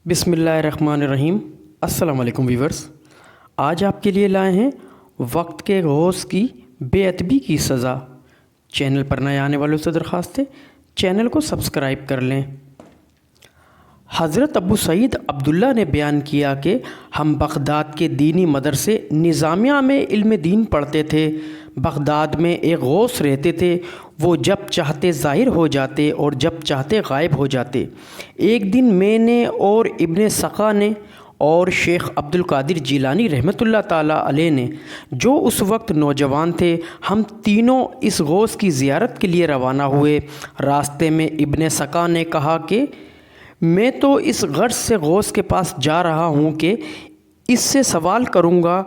بسم اللہ الرحمن الرحیم۔ السلام علیکم ویورز، آج آپ کے لیے لائے ہیں وقت کے غوث کی بے ادبی کی سزا۔ چینل پر نئے آنے والوں سے درخواست ہے چینل کو سبسکرائب کر لیں۔ حضرت ابو سعید عبداللہ نے بیان کیا کہ ہم بغداد کے دینی مدرسے نظامیہ میں علم دین پڑھتے تھے۔ بغداد میں ایک غوث رہتے تھے، وہ جب چاہتے ظاہر ہو جاتے اور جب چاہتے غائب ہو جاتے۔ ایک دن میں نے اور ابن سقا نے اور شیخ عبد القادر جیلانی رحمۃ اللہ تعالیٰ علیہ نے، جو اس وقت نوجوان تھے، ہم تینوں اس غوث کی زیارت کے لیے روانہ ہوئے۔ راستے میں ابن سقا نے کہا کہ میں تو اس غرض سے غوث کے پاس جا رہا ہوں کہ اس سے سوال کروں گا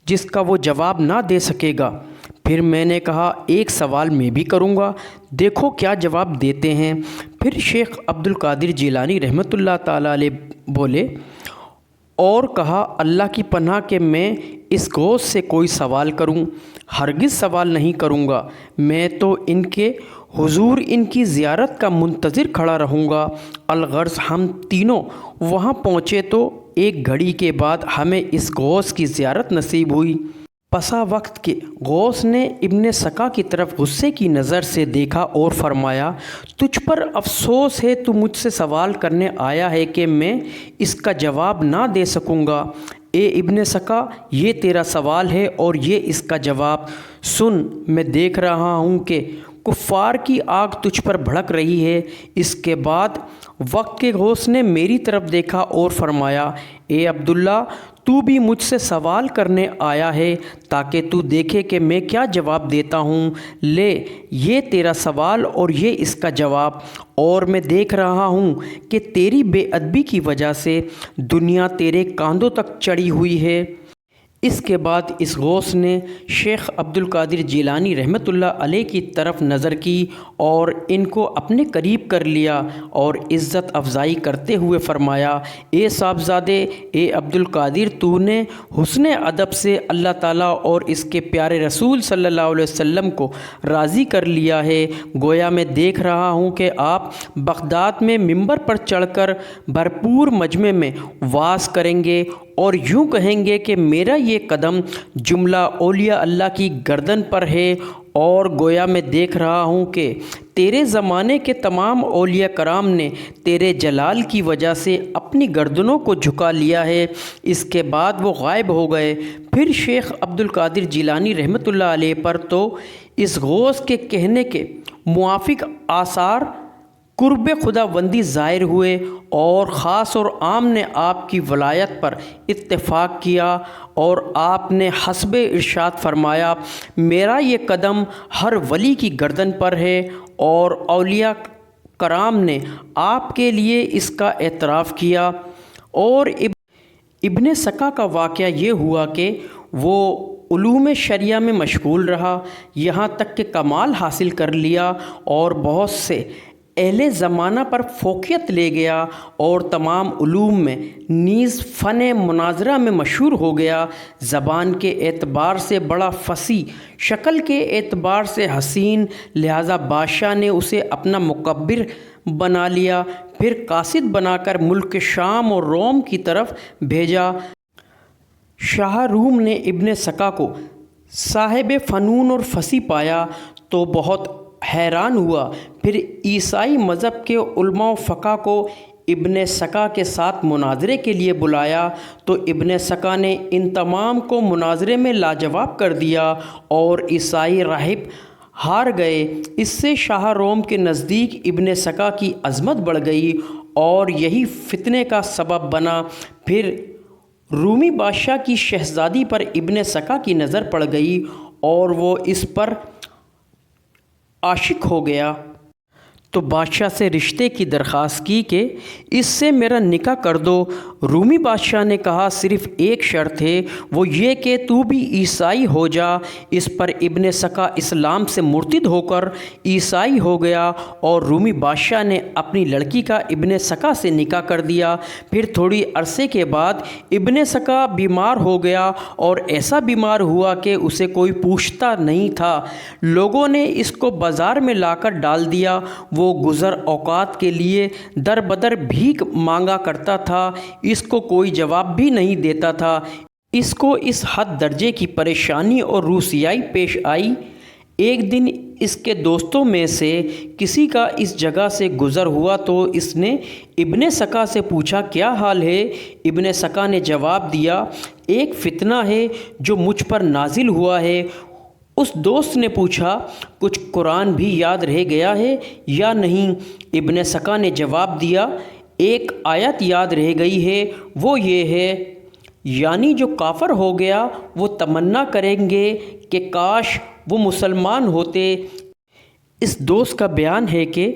جس کا وہ جواب نہ دے سکے گا۔ پھر میں نے کہا ایک سوال میں بھی کروں گا، دیکھو کیا جواب دیتے ہیں۔ پھر شیخ عبد القادر جیلانی رحمۃ اللہ تعالیٰ علیہ بولے اور کہا اللہ کی پناہ کہ میں اس غوث سے کوئی سوال کروں، ہرگز سوال نہیں کروں گا۔ میں تو ان کے حضور ان کی زیارت کا منتظر کھڑا رہوں گا۔ الغرض ہم تینوں وہاں پہنچے تو ایک گھڑی کے بعد ہمیں اس غوث کی زیارت نصیب ہوئی۔ پسا وقت کے غوث نے ابن سقا کی طرف غصے کی نظر سے دیکھا اور فرمایا تجھ پر افسوس ہے، تو مجھ سے سوال کرنے آیا ہے کہ میں اس کا جواب نہ دے سکوں گا۔ اے ابن سقا، یہ تیرا سوال ہے اور یہ اس کا جواب سن۔ میں دیکھ رہا ہوں کہ کفار کی آگ تجھ پر بھڑک رہی ہے۔ اس کے بعد وقت کے غوث نے میری طرف دیکھا اور فرمایا اے عبداللہ، تو بھی مجھ سے سوال کرنے آیا ہے تاکہ تو دیکھے کہ میں کیا جواب دیتا ہوں۔ لے یہ تیرا سوال اور یہ اس کا جواب، اور میں دیکھ رہا ہوں کہ تیری بے ادبی کی وجہ سے دنیا تیرے کاندھوں تک چڑھی ہوئی ہے۔ اس کے بعد اس غوث نے شیخ عبد القادر جیلانی رحمۃ اللہ علیہ کی طرف نظر کی اور ان کو اپنے قریب کر لیا اور عزت افزائی کرتے ہوئے فرمایا اے صاحبزادے، اے عبد القادر، تو نے حسن ادب سے اللہ تعالیٰ اور اس کے پیارے رسول صلی اللہ علیہ وسلم کو راضی کر لیا ہے۔ گویا میں دیکھ رہا ہوں کہ آپ بغداد میں ممبر پر چڑھ کر بھرپور مجمع میں وعظ کریں گے اور یوں کہیں گے کہ میرا یہ قدم جملہ اولیاء اللہ کی گردن پر ہے، اور گویا میں دیکھ رہا ہوں کہ تیرے زمانے کے تمام اولیاء کرام نے تیرے جلال کی وجہ سے اپنی گردنوں کو جھکا لیا ہے۔ اس کے بعد وہ غائب ہو گئے۔ پھر شیخ عبد القادر جیلانی رحمۃ اللہ علیہ پر تو اس غوث کے کہنے کے موافق آثار قرب خدا بندی ظاہر ہوئے اور خاص اور عام نے آپ کی ولایت پر اتفاق کیا، اور آپ نے حسب ارشاد فرمایا میرا یہ قدم ہر ولی کی گردن پر ہے، اور اولیاء کرام نے آپ کے لیے اس کا اعتراف کیا۔ اور ابن سقا کا واقعہ یہ ہوا کہ وہ علوم شریعہ میں مشغول رہا، یہاں تک کہ کمال حاصل کر لیا اور بہت سے اہل زمانہ پر فوقیت لے گیا، اور تمام علوم میں نیز فن مناظرہ میں مشہور ہو گیا۔ زبان کے اعتبار سے بڑا فصیح، شکل کے اعتبار سے حسین، لہذا بادشاہ نے اسے اپنا مکبر بنا لیا، پھر قاصد بنا کر ملک شام اور روم کی طرف بھیجا۔ شاہ روم نے ابن سقا کو صاحب فنون اور فصیح پایا تو بہت حیران ہوا۔ پھر عیسائی مذہب کے علماء و فقہ کو ابن سقا کے ساتھ مناظرے کے لیے بلایا تو ابن سقا نے ان تمام کو مناظرے میں لاجواب کر دیا اور عیسائی راہب ہار گئے۔ اس سے شاہ روم کے نزدیک ابن سقا کی عظمت بڑھ گئی اور یہی فتنے کا سبب بنا۔ پھر رومی بادشاہ کی شہزادی پر ابن سقا کی نظر پڑ گئی اور وہ اس پر عاشق ہو گیا، تو بادشاہ سے رشتے کی درخواست کی کہ اس سے میرا نکاح کر دو۔ رومی بادشاہ نے کہا صرف ایک شرط ہے، وہ یہ کہ تو بھی عیسائی ہو جا۔ اس پر ابن سقا اسلام سے مرتد ہو کر عیسائی ہو گیا، اور رومی بادشاہ نے اپنی لڑکی کا ابن سقا سے نکاح کر دیا۔ پھر تھوڑی عرصے کے بعد ابن سقا بیمار ہو گیا، اور ایسا بیمار ہوا کہ اسے کوئی پوچھتا نہیں تھا۔ لوگوں نے اس کو بازار میں لا کر ڈال دیا۔ وہ وہ گزر اوقات کے لیے در بدر بھیک مانگا کرتا تھا، اس کو کوئی جواب بھی نہیں دیتا تھا۔ اس کو اس حد درجے کی پریشانی اور روسیائی پیش آئی۔ ایک دن اس کے دوستوں میں سے کسی کا اس جگہ سے گزر ہوا تو اس نے ابن سکا سے پوچھا، کیا حال ہے؟ ابن سکا نے جواب دیا، ایک فتنہ ہے جو مجھ پر نازل ہوا ہے۔ اس دوست نے پوچھا، کچھ قرآن بھی یاد رہ گیا ہے یا نہیں؟ ابن سکا نے جواب دیا، ایک آیت یاد رہ گئی ہے، وہ یہ ہے، یعنی جو کافر ہو گیا وہ تمنا کریں گے کہ کاش وہ مسلمان ہوتے۔ اس دوست کا بیان ہے کہ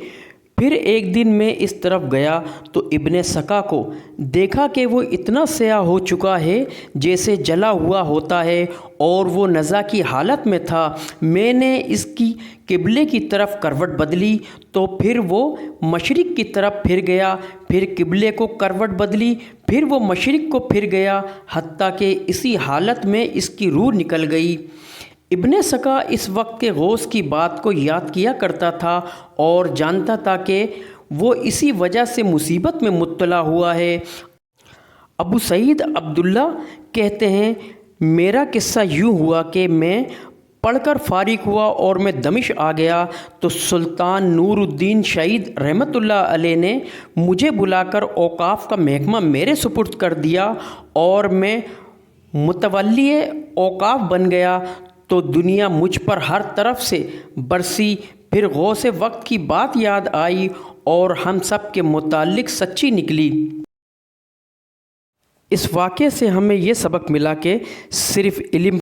پھر ایک دن میں اس طرف گیا تو ابن سکا کو دیکھا کہ وہ اتنا سیاہ ہو چکا ہے جیسے جلا ہوا ہوتا ہے، اور وہ نزع کی حالت میں تھا۔ میں نے اس کی قبلے کی طرف کروٹ بدلی تو پھر وہ مشرق کی طرف پھر گیا، پھر قبلے کو کروٹ بدلی، پھر وہ مشرق کو پھر گیا، حتیٰ کہ اسی حالت میں اس کی روح نکل گئی۔ ابن سکا اس وقت کے غوث کی بات کو یاد کیا کرتا تھا اور جانتا تھا کہ وہ اسی وجہ سے مصیبت میں مبتلا ہوا ہے۔ ابو سعید عبداللہ کہتے ہیں، میرا قصہ یوں ہوا کہ میں پڑھ کر فارغ ہوا اور میں دمشق آ گیا تو سلطان نور الدین شہید رحمۃ اللہ علیہ نے مجھے بلا کر اوقاف کا محکمہ میرے سپرد کر دیا اور میں متولی اوقاف بن گیا۔ تو دنیا مجھ پر ہر طرف سے برسی۔ پھر غوث وقت کی بات یاد آئی اور ہم سب کے متعلق سچی نکلی۔ اس واقعے سے ہمیں یہ سبق ملا کہ صرف علم